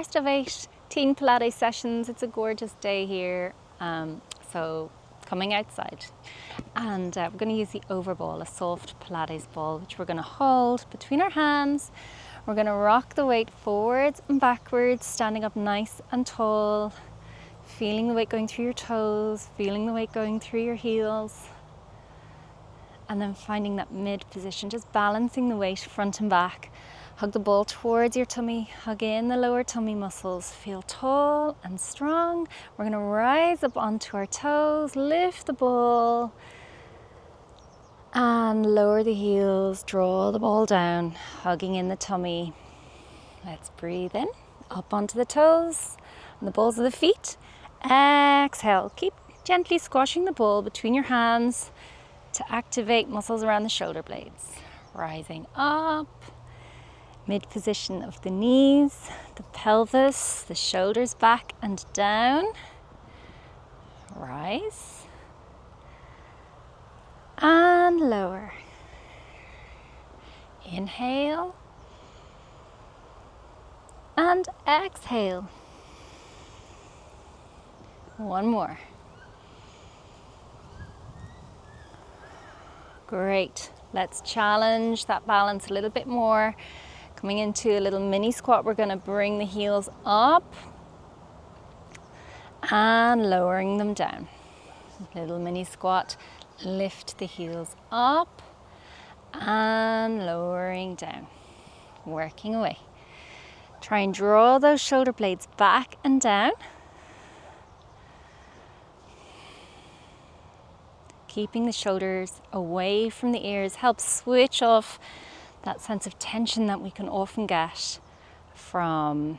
First of 8 Teen Pilates sessions. It's a gorgeous day here, so coming outside. And we're going to use the overball, a soft Pilates ball, which we're going to hold between our hands. We're going to rock the weight forwards and backwards, standing up nice and tall, feeling the weight going through your toes, feeling the weight going through your heels. And then finding that mid position, just balancing the weight front and back. Hug the ball towards your tummy, hug in the lower tummy muscles, feel tall and strong. We're going to rise up onto our toes, lift the ball and lower the heels, draw the ball down, hugging in the tummy. Let's breathe in, up onto the toes and the balls of the feet. Exhale, keep gently squashing the ball between your hands to activate muscles around the shoulder blades. Rising up. Mid position of the knees, the pelvis, the shoulders back and down. Rise. And lower. Inhale. And exhale. One more. Great. Let's challenge that balance a little bit more. Coming into a little mini squat, we're going to bring the heels up and lowering them down. Little mini squat, lift the heels up and lowering down. Working away. Try and draw those shoulder blades back and down. Keeping the shoulders away from the ears helps switch off that sense of tension that we can often get from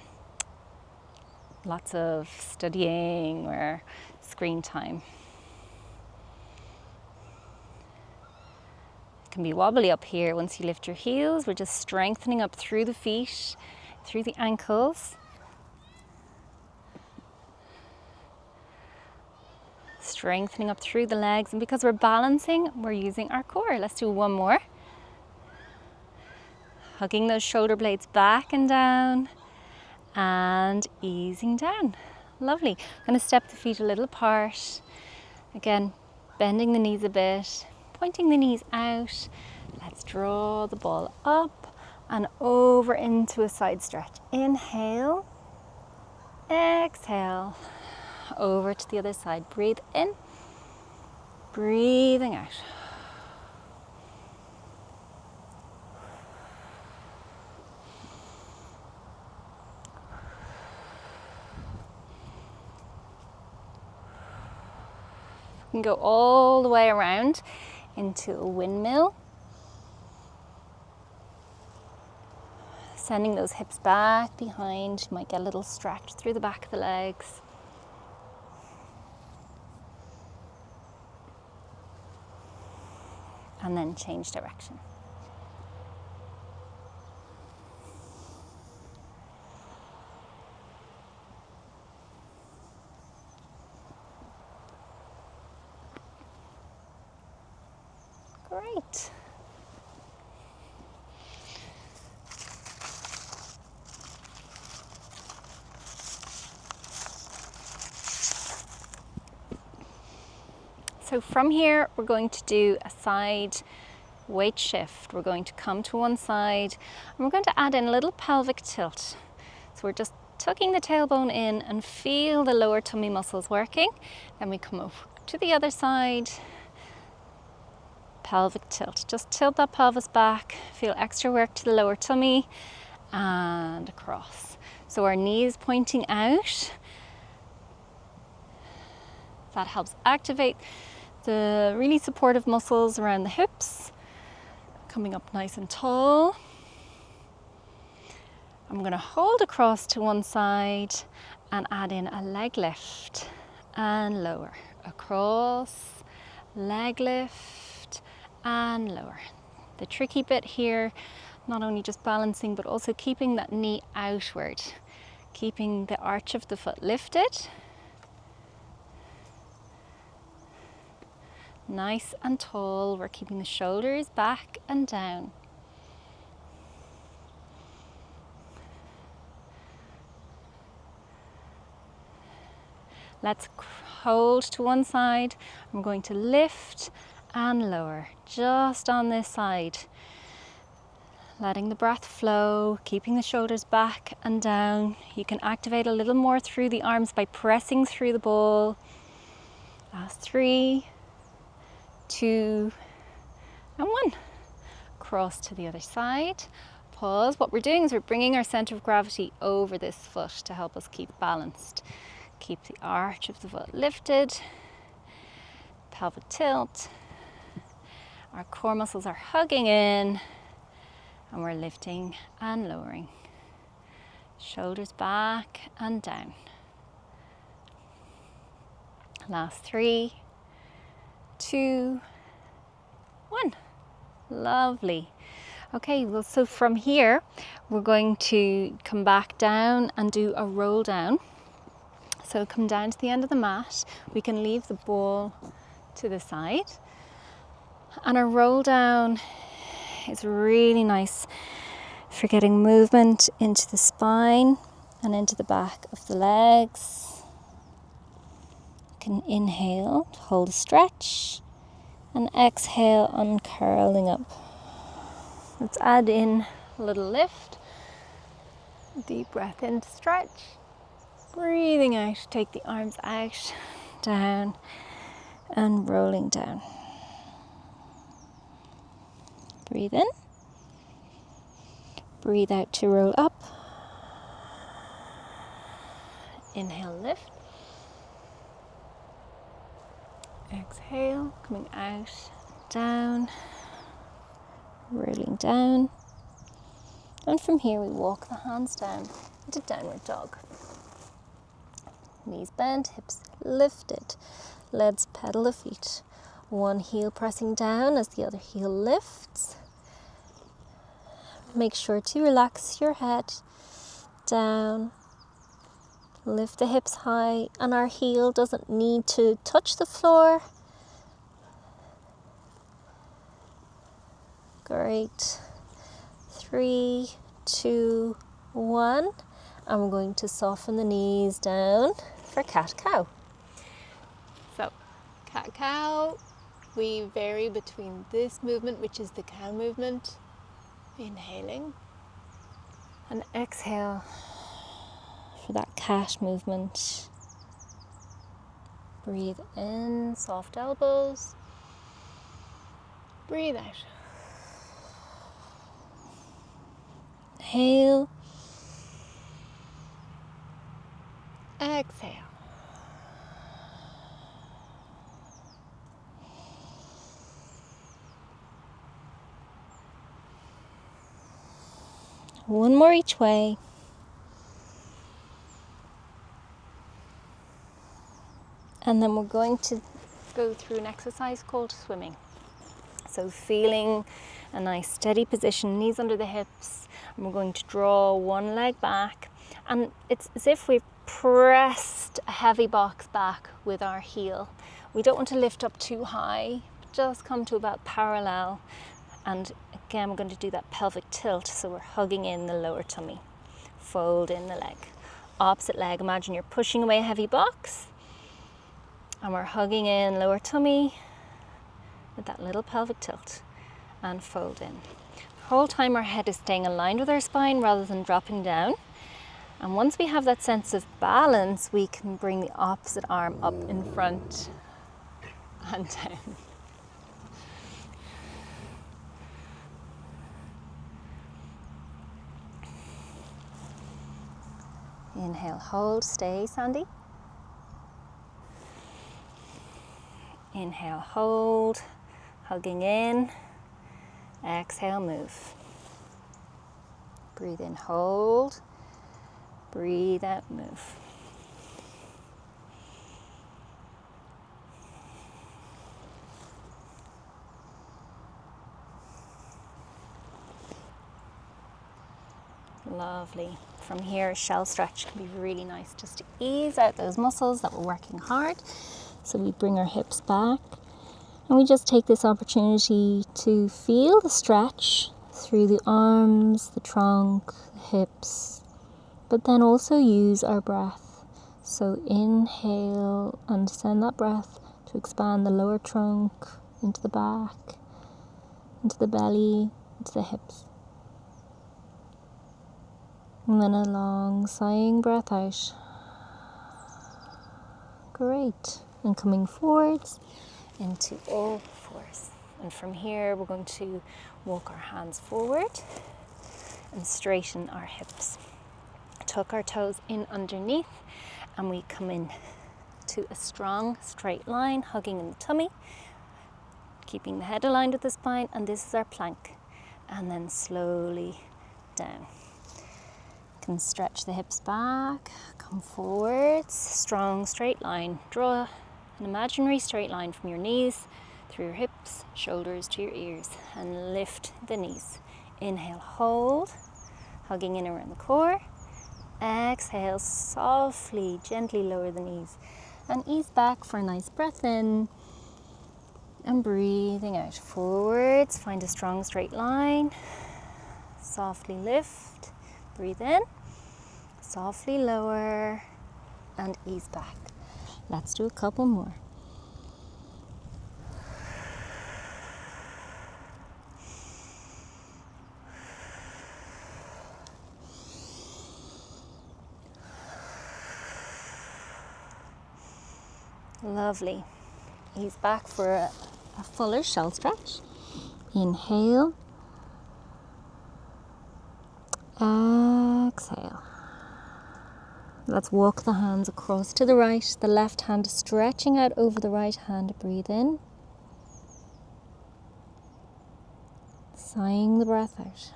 lots of studying or screen time. It can be wobbly up here once you lift your heels. We're just strengthening up through the feet, through the ankles. Strengthening up through the legs, and because we're balancing, we're using our core. Let's do one more. Hugging those shoulder blades back and down and easing down. Lovely. I'm going to step the feet a little apart. Again, bending the knees a bit, pointing the knees out. Let's draw the ball up and over into a side stretch. Inhale, exhale, over to the other side. Breathe in, breathing out. You can go all the way around into a windmill. Sending those hips back behind. You might get a little stretch through the back of the legs. And then change direction. Great. So from here, we're going to do a side weight shift. We're going to come to one side and we're going to add in a little pelvic tilt. So we're just tucking the tailbone in and feel the lower tummy muscles working. Then we come over to the other side. Pelvic tilt. Just tilt that pelvis back, feel extra work to the lower tummy and across. So our knees pointing out. That helps activate the really supportive muscles around the hips. Coming up nice and tall. I'm going to hold across to one side and add in a leg lift and lower. Across, leg lift and lower. The tricky bit here, not only just balancing but also keeping that knee outward, keeping the arch of the foot lifted. Nice and tall. We're keeping the shoulders back and down. Let's hold to one side. I'm going to lift and lower just on this side. Letting the breath flow, keeping the shoulders back and down. You can activate a little more through the arms by pressing through the ball. Last 3, 2, and 1. Cross to the other side. Pause. What we're doing is we're bringing our center of gravity over this foot to help us keep balanced. Keep the arch of the foot lifted. Pelvic tilt. Our core muscles are hugging in, and we're lifting and lowering. Shoulders back and down. Last 3, 2, 1. Lovely. Okay, well, so from here, we're going to come back down and do a roll down. So come down to the end of the mat. We can leave the ball to the side. And a roll down is really nice for getting movement into the spine and into the back of the legs. You can inhale, hold a stretch, and exhale, uncurling up. Let's add in a little lift. Deep breath in to stretch. Breathing out, take the arms out, down, and rolling down. Breathe in. Breathe out to roll up. Inhale, lift. Exhale, coming out, down, rolling down. And from here we walk the hands down into downward dog. Knees bent, hips lifted. Let's pedal the feet. One heel pressing down as the other heel lifts. Make sure to relax your head down. Lift the hips high, and our heel doesn't need to touch the floor. Great. 3, 2, 1. And we're going to soften the knees down for cat-cow. So, cat-cow, we vary between this movement, which is the cow movement, inhaling, and exhale for that cat movement. Breathe in, soft elbows. Breathe out. Inhale. Exhale. One more each way. And then we're going to go through an exercise called swimming. So feeling a nice steady position, knees under the hips, and we're going to draw one leg back. And it's as if we've pressed a heavy box back with our heel. We don't want to lift up too high, just come to about parallel. And again, we're going to do that pelvic tilt, so we're hugging in the lower tummy. Fold in the leg. Opposite leg, imagine you're pushing away a heavy box, and we're hugging in lower tummy with that little pelvic tilt, and fold in. The whole time our head is staying aligned with our spine rather than dropping down. And once we have that sense of balance, we can bring the opposite arm up in front and down. Inhale, hold, stay, Sandy. Inhale, hold, hugging in. Exhale, move. Breathe in, hold. Breathe out, move. Lovely. From here, shell stretch can be really nice just to ease out those muscles that we're working hard. So we bring our hips back, and we just take this opportunity to feel the stretch through the arms, the trunk, the hips, but then also use our breath So inhale and send that breath to expand the lower trunk into the back, into the belly, into the hips. And then a long sighing breath out. Great. And coming forwards into all fours. And from here we're going to walk our hands forward and straighten our hips. Tuck our toes in underneath and we come in to a strong straight line, hugging in the tummy, keeping the head aligned with the spine, and this is our plank. And then slowly down. You can stretch the hips back, come forwards, strong straight line. Draw an imaginary straight line from your knees through your hips, shoulders to your ears, and lift the knees. Inhale, hold, hugging in around the core. Exhale, softly, gently lower the knees and ease back for a nice breath in and breathing out. Forwards, find a strong straight line. Softly lift, breathe in, softly lower and ease back. Let's do a couple more. Lovely. Ease back for a fuller shell stretch. Inhale. Exhale. Let's walk the hands across to the right. The left hand stretching out over the right hand. Breathe in. Sighing the breath out.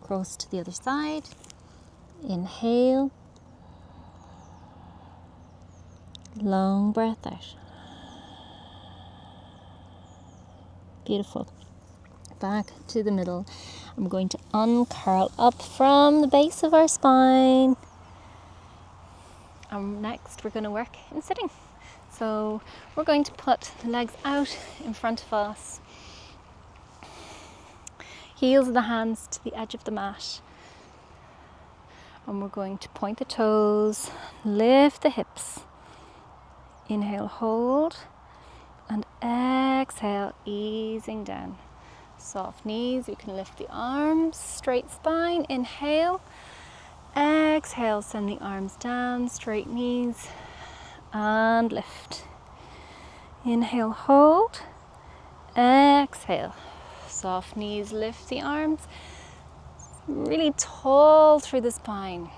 Across to the other side. Inhale. Long breath out. Beautiful. Back to the middle. I'm going to uncurl up from the base of our spine. And next we're going to work in sitting. So we're going to put the legs out in front of us. Heels of the hands to the edge of the mat. And we're going to point the toes, lift the hips. Inhale, hold, and exhale, easing down. Soft knees, you can lift the arms, straight spine. Inhale, exhale, send the arms down, straight knees, and lift. Inhale, hold, exhale, soft knees, lift the arms, really tall through the spine.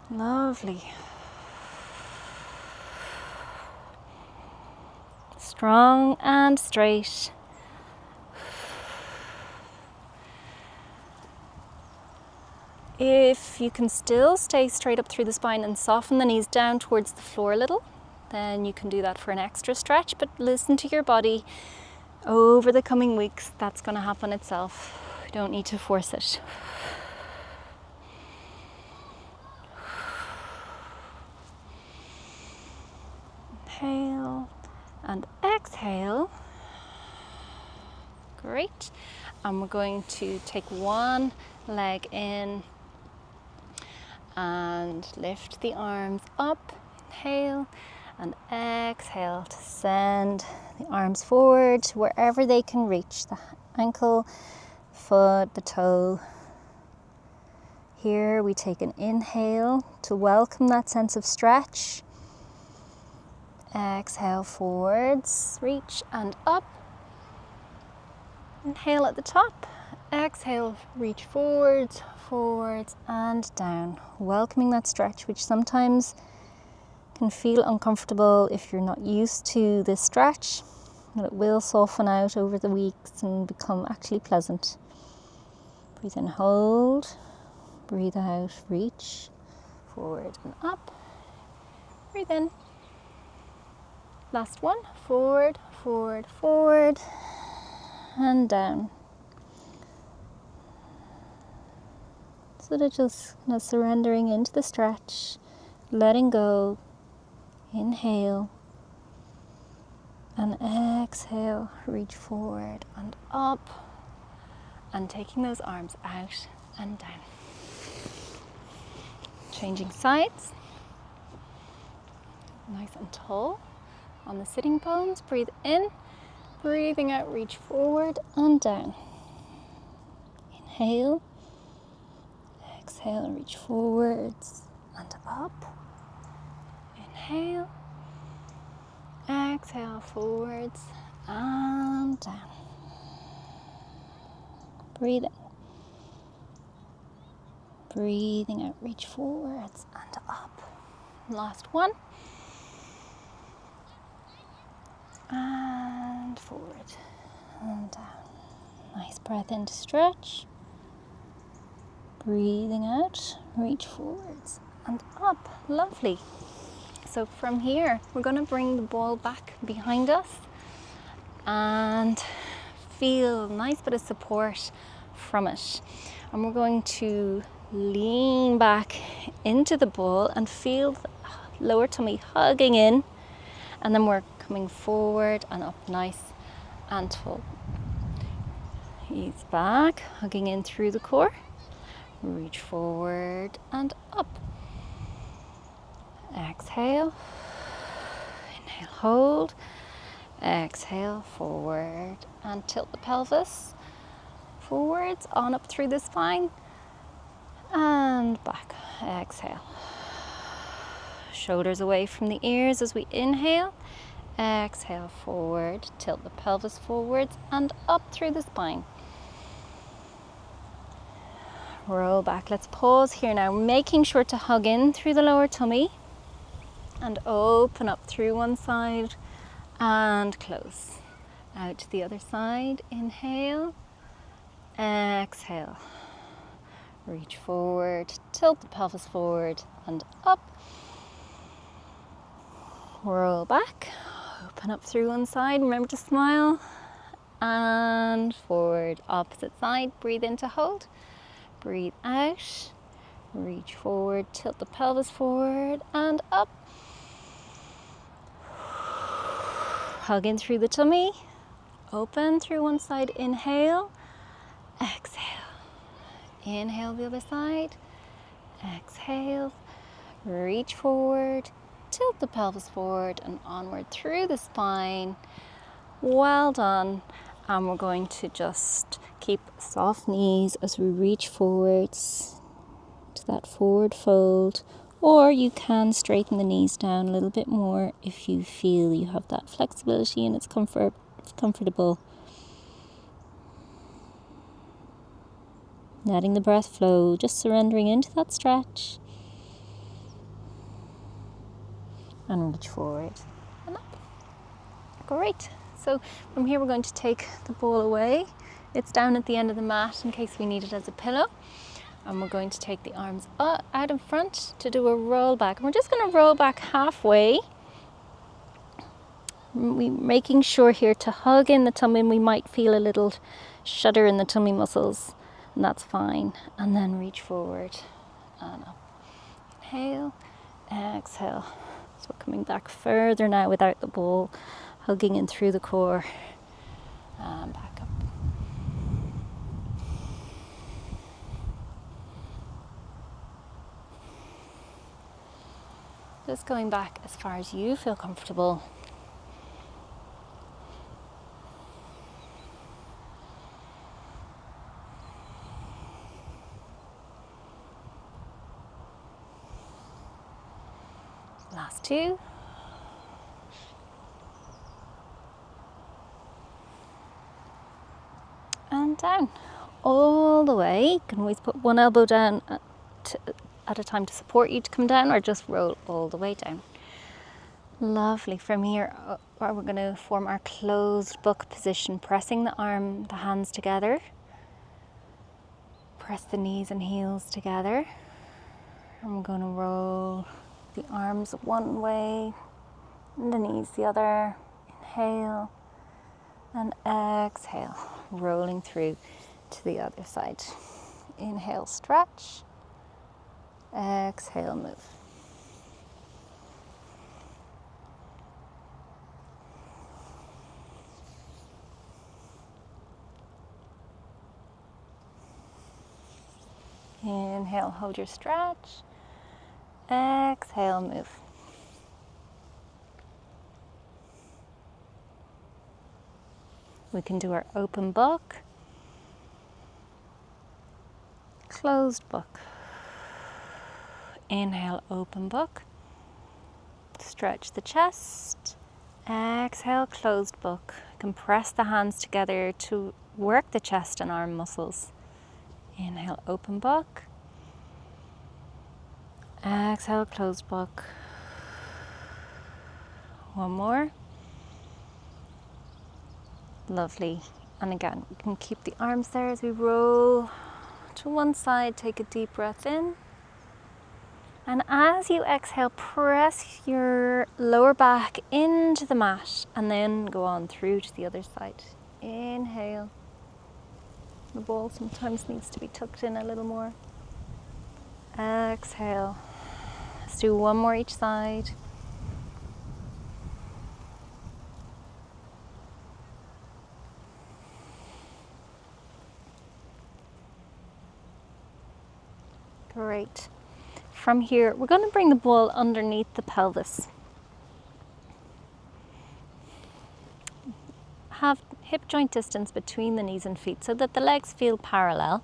Lovely. Strong and straight. If you can still stay straight up through the spine and soften the knees down towards the floor a little, then you can do that for an extra stretch, but listen to your body. Over the coming weeks, that's going to happen itself. You don't need to force it. Inhale and exhale. Great. And we're going to take one leg in and lift the arms up. Inhale and exhale to send the arms forward to wherever they can reach, the ankle, foot, the toe. Here we take an inhale to welcome that sense of stretch. Exhale forwards, reach and up. Inhale at the top. Exhale, reach forwards, forwards and down. Welcoming that stretch, which sometimes can feel uncomfortable if you're not used to this stretch. But it will soften out over the weeks and become actually pleasant. Breathe in, hold. Breathe out, reach forward and up. Breathe in. Last one, forward, forward, forward, and down. So they're just surrendering into the stretch, letting go. Inhale, and exhale, reach forward and up, and taking those arms out and down. Changing sides. Nice and tall on the sitting bones. Breathe in, breathing out, reach forward and down. Inhale, exhale, reach forwards and up. Inhale, exhale, forwards and down. Breathe in. Breathing out, reach forwards and up. Last one. And forward and down. Nice breath in to stretch. Breathing out, reach forwards and up. Lovely. So from here, we're going to bring the ball back behind us and feel a nice bit of support from it. And we're going to lean back into the ball and feel the lower tummy hugging in, and then we're coming forward and up nice and tall. Ease back, hugging in through the core. Reach forward and up. Exhale. Inhale, hold. Exhale, forward and tilt the pelvis. Forwards, on up through the spine. And back. Exhale. Shoulders away from the ears as we inhale. Exhale, forward. Tilt the pelvis forwards and up through the spine. Roll back. Let's pause here now, making sure to hug in through the lower tummy and open up through one side and close. Out to the other side. Inhale. Exhale. Reach forward, tilt the pelvis forward and up. Roll back, open up through one side, remember to smile, and forward, opposite side. Breathe in to hold, breathe out, reach forward, tilt the pelvis forward and up. Hug in through the tummy, open through one side, inhale, exhale. Inhale the other side, exhale, reach forward, tilt the pelvis forward and onward through the spine. Well done. And we're going to just keep soft knees as we reach forwards to that forward fold, or you can straighten the knees down a little bit more if you feel you have that flexibility and it's comfortable. Letting the breath flow, just surrendering into that stretch. And reach forward and up. Great. So from here we're going to take the ball away. It's down at the end of the mat in case we need it as a pillow. And we're going to take the arms out in front to do a roll back. And we're just going to roll back halfway. We're making sure here to hug in the tummy, and we might feel a little shudder in the tummy muscles. And that's fine. And then reach forward and up. Inhale, exhale. So we're coming back further now without the ball, hugging in through the core and back up. Just going back as far as you feel comfortable. Last two. And down. All the way. You can always put one elbow down at a time to support you to come down, or just roll all the way down. Lovely. From here, we're going to form our closed book position, pressing the hands together. Press the knees and heels together. And we're going to roll the arms one way and the knees the other. Inhale and exhale, rolling through to the other side. Inhale, stretch. Exhale, move. Inhale, hold your stretch. Exhale, move. We can do our open book, closed book. Inhale, open book. Stretch the chest. Exhale, closed book. Compress the hands together to work the chest and arm muscles. Inhale, open book. Exhale, closed book. One more. Lovely. And again, you can keep the arms there as we roll to one side. Take a deep breath in. And as you exhale, press your lower back into the mat and then go on through to the other side. Inhale. The ball sometimes needs to be tucked in a little more. Exhale. Let's do one more each side. Great. From here, we're going to bring the ball underneath the pelvis. Have hip joint distance between the knees and feet so that the legs feel parallel.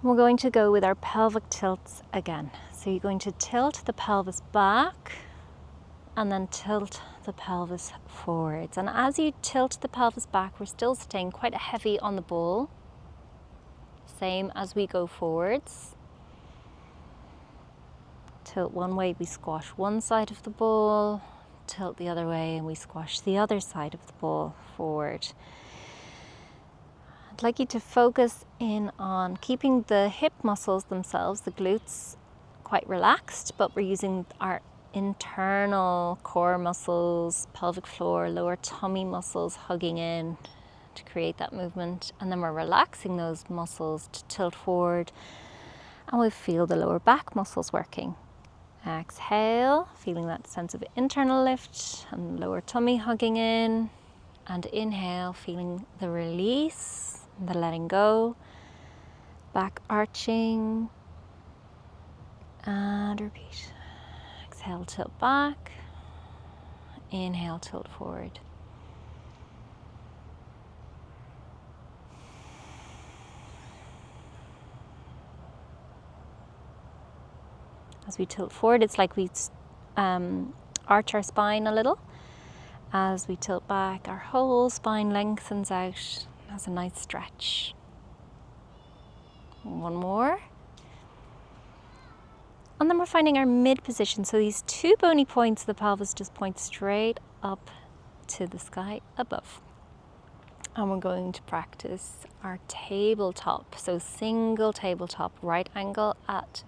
We're going to go with our pelvic tilts again. So you're going to tilt the pelvis back and then tilt the pelvis forwards. And as you tilt the pelvis back, we're still staying quite heavy on the ball. Same as we go forwards. Tilt one way, we squash one side of the ball. Tilt the other way and we squash the other side of the ball forward. I'd like you to focus in on keeping the hip muscles themselves, the glutes, quite relaxed, but we're using our internal core muscles, pelvic floor, lower tummy muscles hugging in to create that movement. And then we're relaxing those muscles to tilt forward and we feel the lower back muscles working. Exhale, feeling that sense of internal lift and lower tummy hugging in. And inhale, feeling the release, the letting go, back arching. And repeat. Exhale, tilt back. Inhale, tilt forward. As we tilt forward, it's like we arch our spine a little. As we tilt back, our whole spine lengthens out, has a nice stretch. One more. And then we're finding our mid position. So these two bony points of the pelvis just point straight up to the sky above. And we're going to practice our tabletop. So single tabletop, right angle at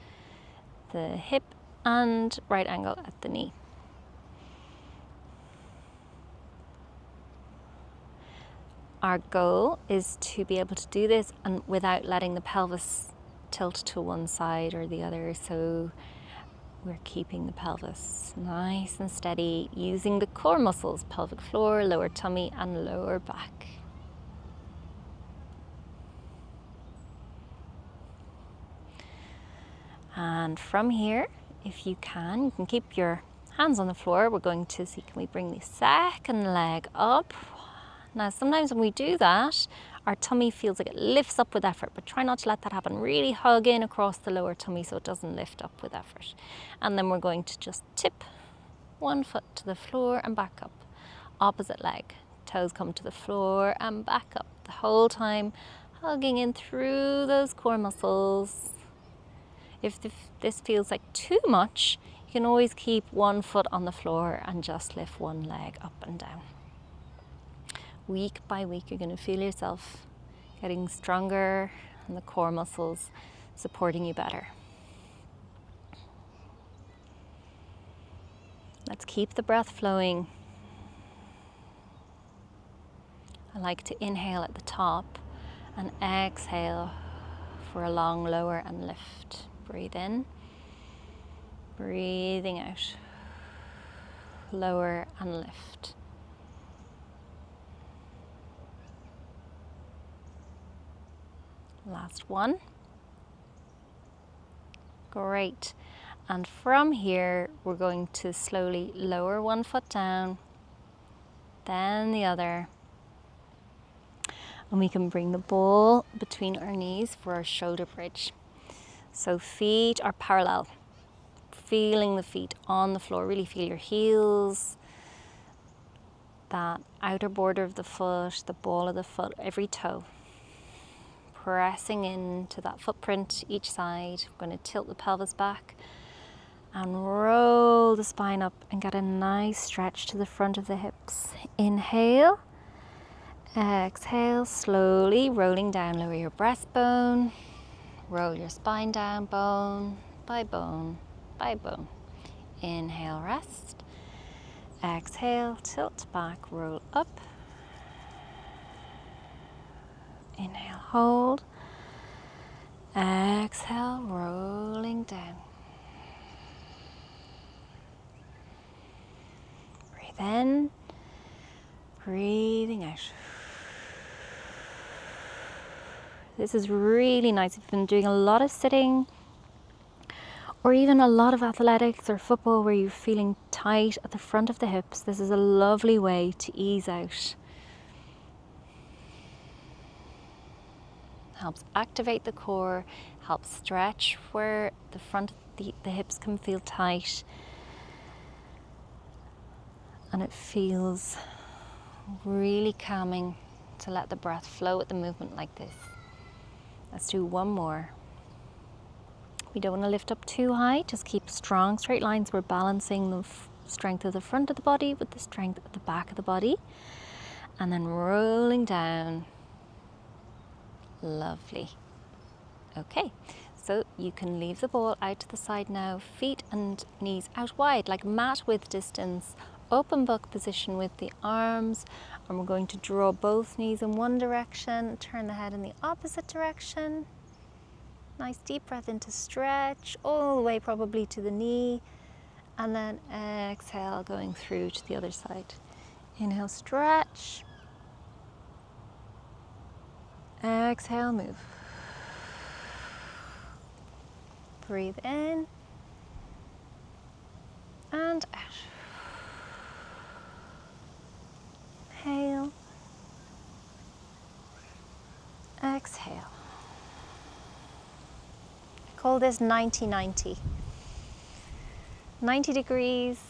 the hip and right angle at the knee. Our goal is to be able to do this and without letting the pelvis tilt to one side or the other. So we're keeping the pelvis nice and steady using the core muscles, pelvic floor, lower tummy and lower back. And from here, if you can keep your hands on the floor. We're going to see, can we bring the second leg up? Now, sometimes when we do that, our tummy feels like it lifts up with effort, but try not to let that happen. Really hug in across the lower tummy so it doesn't lift up with effort. And then we're going to just tip one foot to the floor and back up. Opposite leg, toes come to the floor and back up. The whole time hugging in through those core muscles. If this feels like too much, you can always keep one foot on the floor and just lift one leg up and down. Week by week, you're going to feel yourself getting stronger and the core muscles supporting you better. Let's keep the breath flowing. I like to inhale at the top and exhale for a long lower and lift. Breathe in, breathing out, lower and lift. Last one. Great. And from here, we're going to slowly lower one foot down, then the other. And we can bring the ball between our knees for our shoulder bridge. So feet are parallel, feeling the feet on the floor. Really feel your heels, that outer border of the foot, the ball of the foot, every toe. Pressing into that footprint each side. We're going to tilt the pelvis back and roll the spine up and get a nice stretch to the front of the hips. Inhale, exhale, slowly rolling down. Lower your breastbone, roll your spine down, bone by bone by bone. Inhale, rest. Exhale, tilt back, roll up. Inhale, hold. Exhale, rolling down. Breathe in, breathing out. This is really nice. If you've been doing a lot of sitting or even a lot of athletics or football where you're feeling tight at the front of the hips, this is a lovely way to ease out. Helps activate the core, helps stretch where the front of the hips can feel tight. And it feels really calming to let the breath flow with the movement like this. Let's do one more. We don't want to lift up too high, just keep strong straight lines. We're balancing the strength of the front of the body with the strength of the back of the body. And then rolling down. Lovely. Okay, so you can leave the ball out to the side now, feet and knees out wide, like mat width distance, open book position with the arms, and we're going to draw both knees in one direction, turn the head in the opposite direction. Nice deep breath into stretch, all the way probably to the knee, and then exhale, going through to the other side. Inhale, stretch. Exhale, move. Breathe in and out. Inhale. Exhale. I call this 90-90. 90 degrees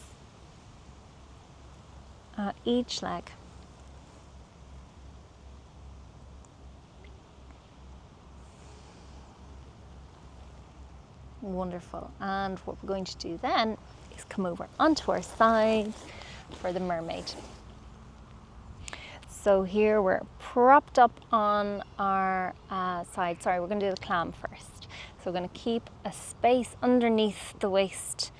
at each leg. Wonderful. And what we're going to do then is come over onto our side for the mermaid. So here we're propped up on our side. Sorry, we're going to do the clam first. So we're going to keep a space underneath the waist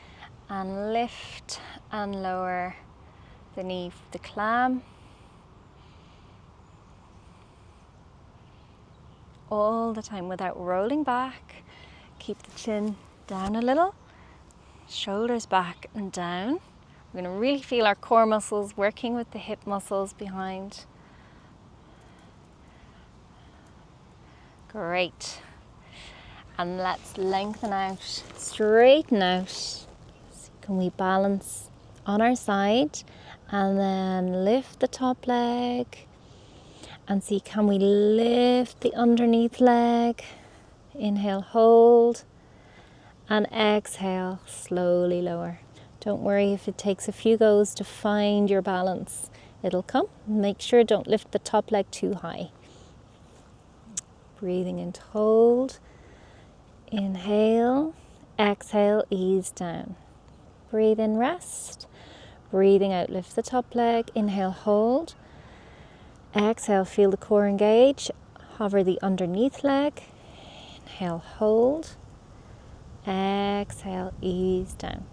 and lift and lower the knee for the clam. All the time without rolling back. Keep the chin down a little, shoulders back and down. We're going to really feel our core muscles working with the hip muscles behind. Great. And let's lengthen out, straighten out. So can we balance on our side and then lift the top leg and see, can we lift the underneath leg? Inhale, hold, and exhale, slowly lower. Don't worry if it takes a few goes to find your balance. It'll come. Make sure don't lift the top leg too high. Breathing in to hold. Inhale, exhale, ease down. Breathe in, rest. Breathing out, lift the top leg. Inhale, hold. Exhale, feel the core engage. Hover the underneath leg. Inhale, hold. Exhale, ease down.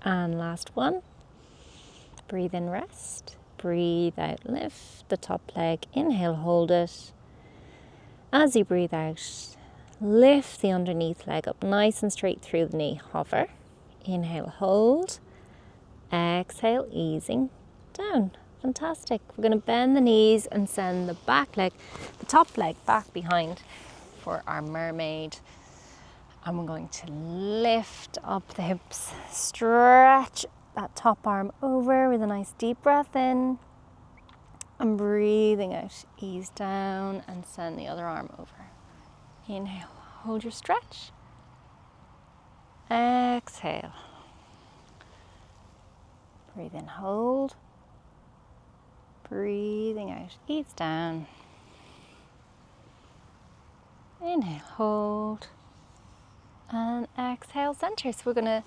And last one. Breathe in, rest. Breathe out, lift the top leg. Inhale, hold it. As you breathe out, lift the underneath leg up nice and straight through the knee. Hover. Inhale, hold. Exhale, easing down. Fantastic. We're going to bend the knees and send the back leg, the top leg back behind for our mermaid. And we're going to lift up the hips, stretch that top arm over with a nice deep breath in. And breathing out, ease down and send the other arm over. Inhale, hold your stretch. Exhale. Breathe in, hold. Breathing out, ease down. Inhale, hold. And exhale, center. So we're going to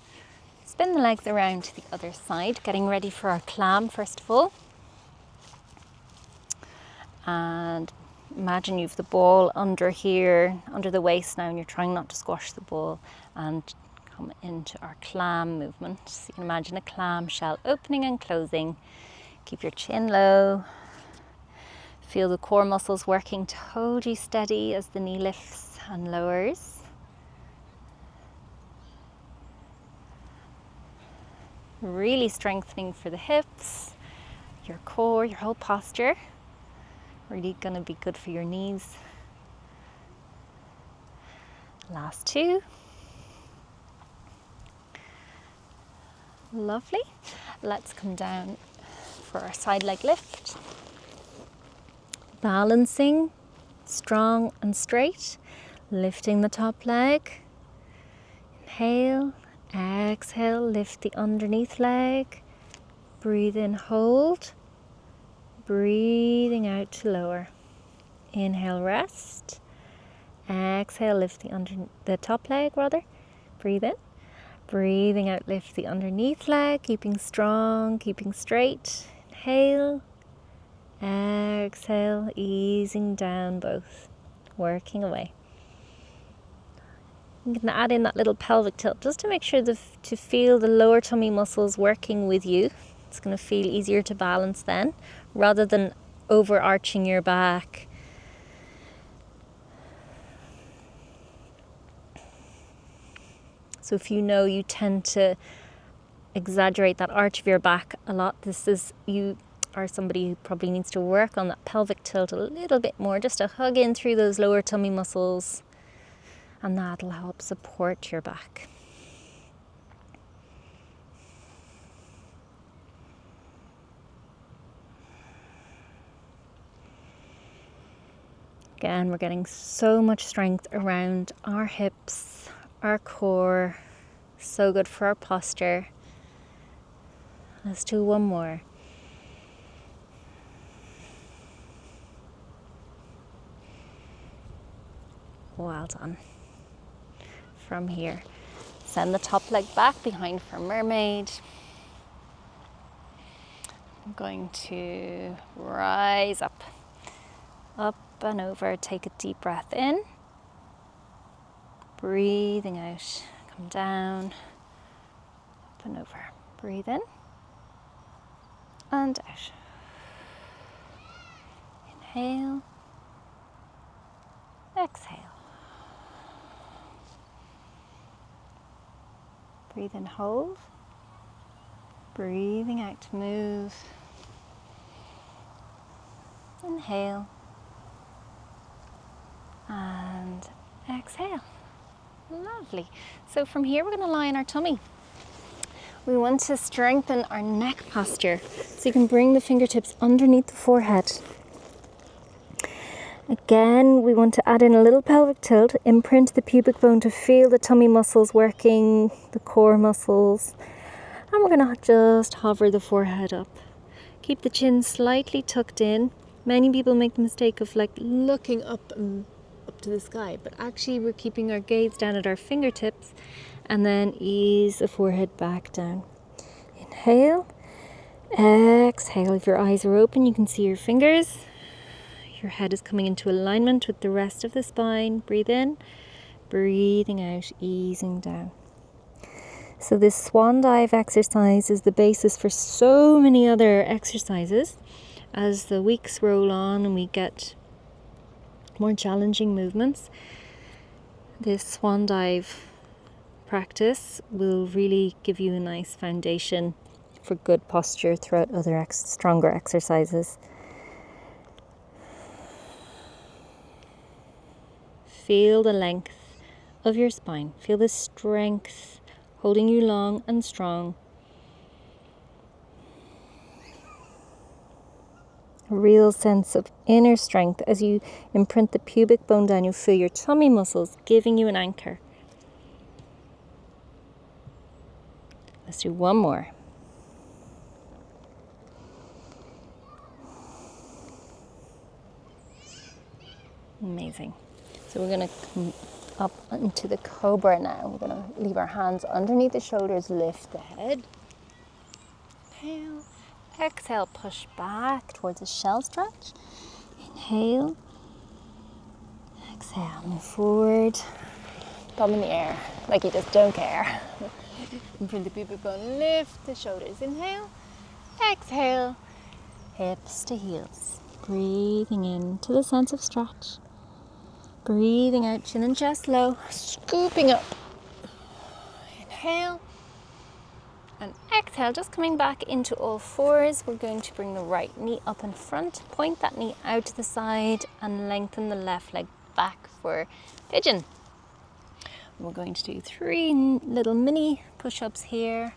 spin the legs around to the other side, getting ready for our clam first of all. And imagine you've the ball under here, under the waist now, and you're trying not to squash the ball and come into our clam movement. So you can imagine a clam shell opening and closing. Keep your chin low. Feel the core muscles working to hold you steady as the knee lifts and lowers. Really strengthening for the hips, your core, your whole posture. Really going to be good for your knees. Last two. Lovely. Let's come down for our side leg lift. Balancing, strong and straight. Lifting the top leg. Inhale, exhale, lift the underneath leg. Breathe in, hold. Breathing out to lower. Inhale, rest. Exhale, lift the top leg rather. Breathe in. Breathing out, lift the underneath leg, keeping strong, keeping straight. Inhale. Exhale, easing down both. Working away. You can add in that little pelvic tilt just to make sure to feel the lower tummy muscles working with you. It's going to feel easier to balance then, rather than overarching your back. So if you know you tend to exaggerate that arch of your back a lot, you are somebody who probably needs to work on that pelvic tilt a little bit more, just to hug in through those lower tummy muscles, and that'll help support your back. Again, we're getting so much strength around our hips, our core, so good for our posture. Let's do one more. Well done. From here, send the top leg back behind for mermaid. I'm going to rise up and over. Take a deep breath in. Breathing out, come down, up and over. Breathe in and out. Inhale, exhale. Breathe in, hold. Breathing out to move. Inhale and exhale. Lovely. So from here we're going to lie on our tummy. We want to strengthen our neck posture. So you can bring the fingertips underneath the forehead. Again, we want to add in a little pelvic tilt, imprint the pubic bone to feel the tummy muscles working, the core muscles. And we're going to just hover the forehead up. Keep the chin slightly tucked in. Many people make the mistake of looking up to the sky, but actually we're keeping our gaze down at our fingertips, and then ease the forehead back down. Inhale, exhale. If your eyes are open, you can see your fingers. Your head is coming into alignment with the rest of the spine. Breathe in, breathing out, easing down. So this swan dive exercise is the basis for so many other exercises. As the weeks roll on and we more challenging movements, this swan dive practice will really give you a nice foundation for good posture throughout other stronger exercises. Feel the length of your spine. Feel the strength holding you long and strong. A real sense of inner strength as you imprint the pubic bone down. You feel your tummy muscles giving you an anchor. Let's do one more. Amazing. So we're going to come up into the cobra now. We're going to leave our hands underneath the shoulders, lift the head. Inhale. Exhale, push back towards a shell stretch. Inhale. Exhale, move forward. Thumb in the air, like you just don't care. Imprint the pubic bone, lift the shoulders. Inhale. Exhale. Hips to heels. Breathing into the sense of stretch. Breathing out, chin and chest low, scooping up. Inhale and exhale, just coming back into all fours. We're going to bring the right knee up in front, point that knee out to the side and lengthen the left leg back for pigeon. We're going to do 3 little mini push-ups here.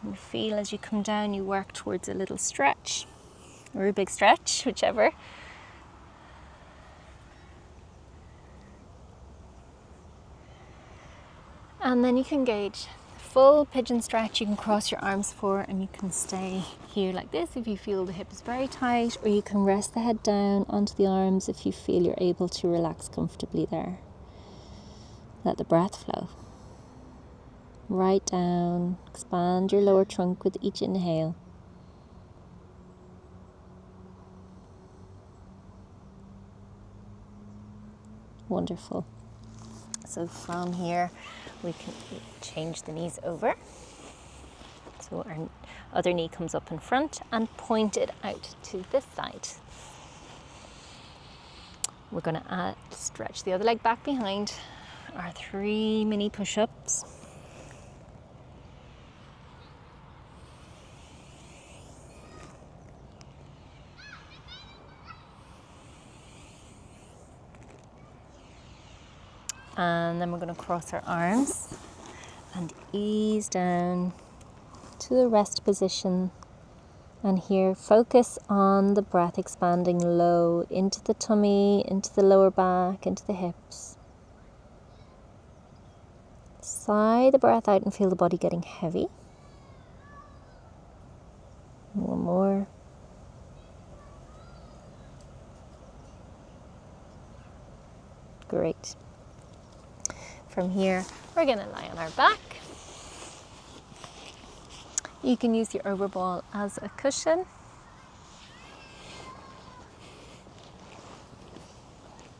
You feel as you come down, you work towards a little stretch or a big stretch, whichever. And then you can engage full pigeon stretch. You can cross your arms forward and you can stay here like this if you feel the hip is very tight, or you can rest the head down onto the arms if you feel you're able to relax comfortably there. Let the breath flow. Right down, expand your lower trunk with each inhale. Wonderful. So from here, we can change the knees over. So our other knee comes up in front and point it out to this side. We're going to stretch the other leg back behind. Our 3 mini push-ups. And then we're going to cross our arms and ease down to the rest position. And here, focus on the breath expanding low into the tummy, into the lower back, into the hips. Sigh the breath out and feel the body getting heavy. One more. Great. From here, we're going to lie on our back. You can use your overball as a cushion.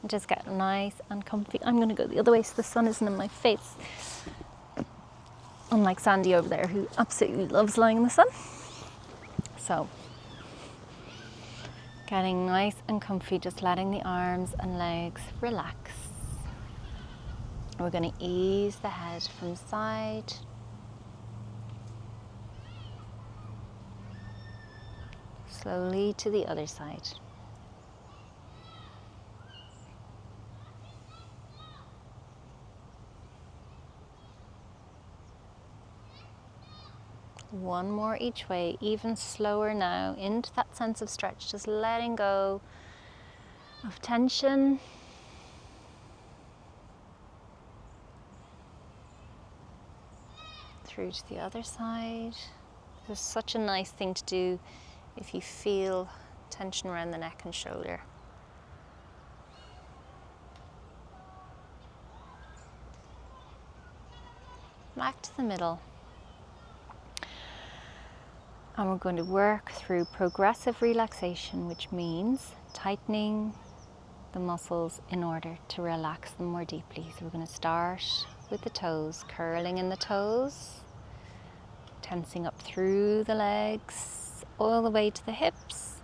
And just get nice and comfy. I'm going to go the other way so the sun isn't in my face. Unlike Sandy over there, who absolutely loves lying in the sun. So, getting nice and comfy, just letting the arms and legs relax. We're going to ease the head from side slowly to the other side. One more each way, even slower now, into that sense of stretch, just letting go of tension. Through to the other side. This is such a nice thing to do if you feel tension around the neck and shoulder. Back to the middle. And we're going to work through progressive relaxation, which means tightening the muscles in order to relax them more deeply. So we're going to start with the toes, curling in the toes, tensing up through the legs, all the way to the hips,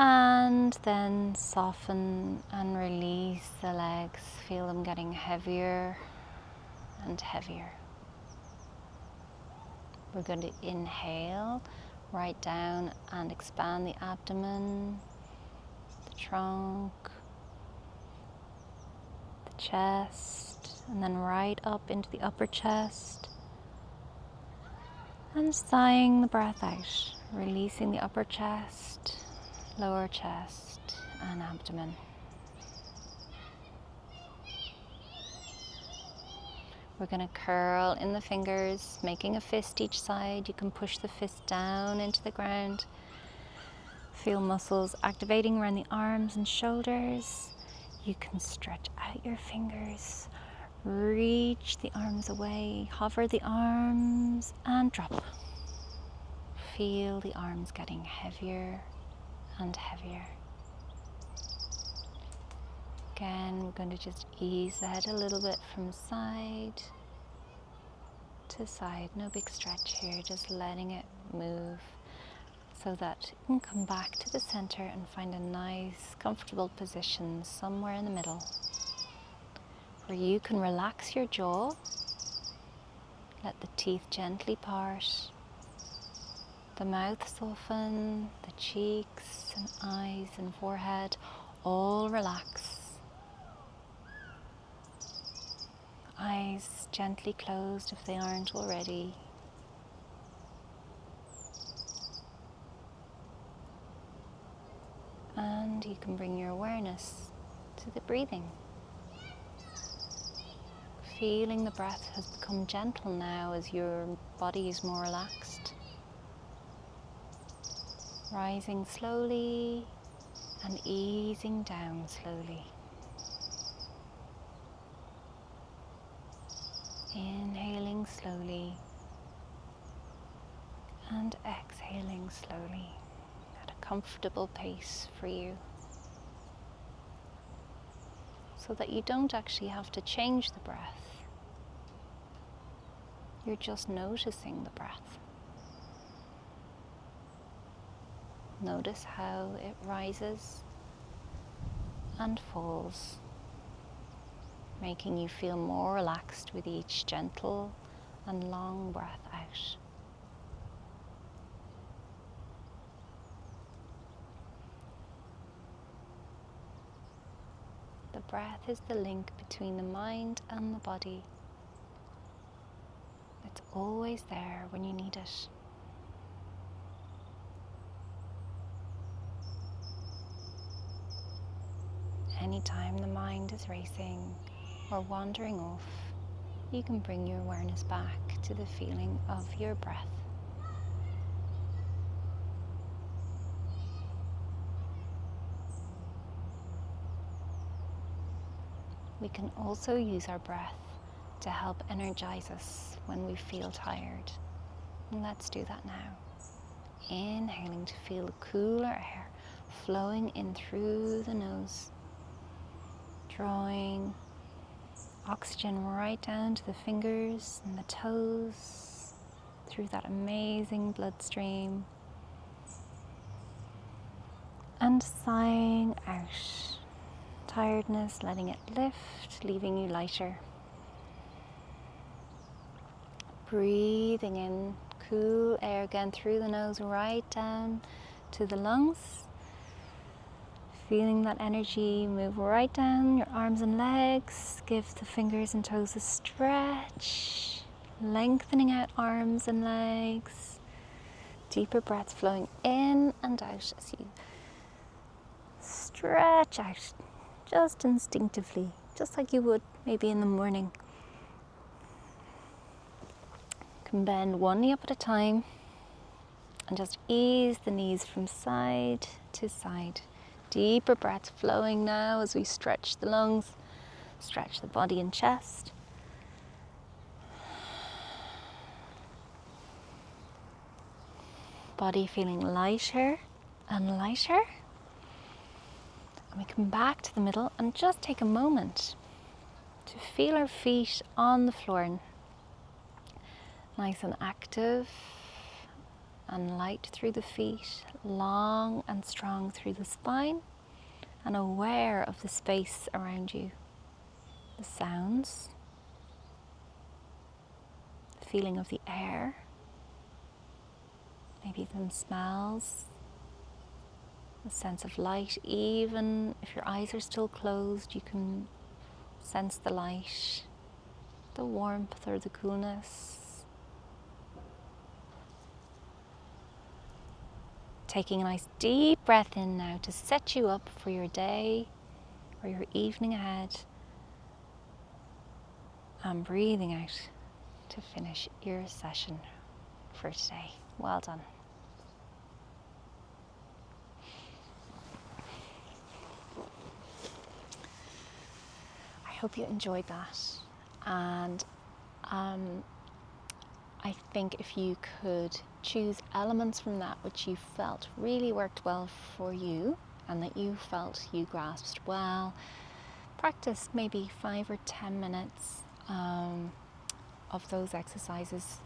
And then soften and release the legs. Feel them getting heavier and heavier. We're going to inhale right down and expand the abdomen, the trunk, the chest, and then right up into the upper chest. And sighing the breath out, releasing the upper chest, lower chest, and abdomen. We're going to curl in the fingers, making a fist each side. You can push the fist down into the ground. Feel muscles activating around the arms and shoulders. You can stretch out your fingers, reach the arms away, hover the arms and drop. Feel the arms getting heavier and heavier. Again, we're going to just ease the head a little bit from side to side. No big stretch here, just letting it move so that you can come back to the center and find a nice, comfortable position somewhere in the middle where you can relax your jaw, let the teeth gently part, the mouth soften, the cheeks and eyes and forehead all relax. Eyes gently closed if they aren't already. And you can bring your awareness to the breathing. Feeling the breath has become gentle now as your body is more relaxed. Rising slowly and easing down slowly. Inhaling slowly and exhaling slowly at a comfortable pace for you, so that you don't actually have to change the breath. You're just noticing the breath. Notice how it rises and falls, making you feel more relaxed with each gentle and long breath out. The breath is the link between the mind and the body. It's always there when you need it. Anytime the mind is racing or wandering off, you can bring your awareness back to the feeling of your breath. We can also use our breath to help energize us when we feel tired. And let's do that now. Inhaling to feel the cooler air flowing in through the nose, drawing oxygen right down to the fingers and the toes through that amazing bloodstream, and sighing out. Tiredness, letting it lift, leaving you lighter. Breathing in cool air again through the nose right down to the lungs. Feeling that energy move right down your arms and legs. Give the fingers and toes a stretch. Lengthening out arms and legs. Deeper breaths flowing in and out as you stretch out. Just instinctively, just like you would maybe in the morning. You can bend one knee up at a time and just ease the knees from side to side. Deeper breaths flowing now as we stretch the lungs, stretch the body and chest. Body feeling lighter and lighter. And we come back to the middle and just take a moment to feel our feet on the floor. Nice and active and light through the feet, long and strong through the spine, and aware of the space around you, the sounds, the feeling of the air, maybe some smells, a sense of light. Even if your eyes are still closed, you can sense the light, the warmth or the coolness. Taking a nice deep breath in now to set you up for your day or your evening ahead, and breathing out to finish your session for today. Well done. I hope you enjoyed that, and I think if you could choose elements from that which you felt really worked well for you and that you felt you grasped well, practice maybe 5 or 10 minutes of those exercises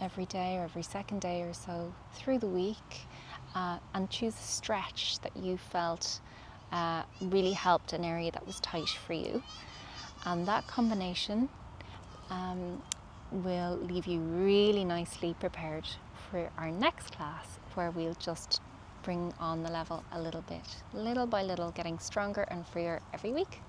every day or every second day or so through the week, and choose a stretch that you felt really helped an area that was tight for you. And that combination will leave you really nicely prepared for our next class, where we'll just bring on the level a little bit, little by little, getting stronger and freer every week.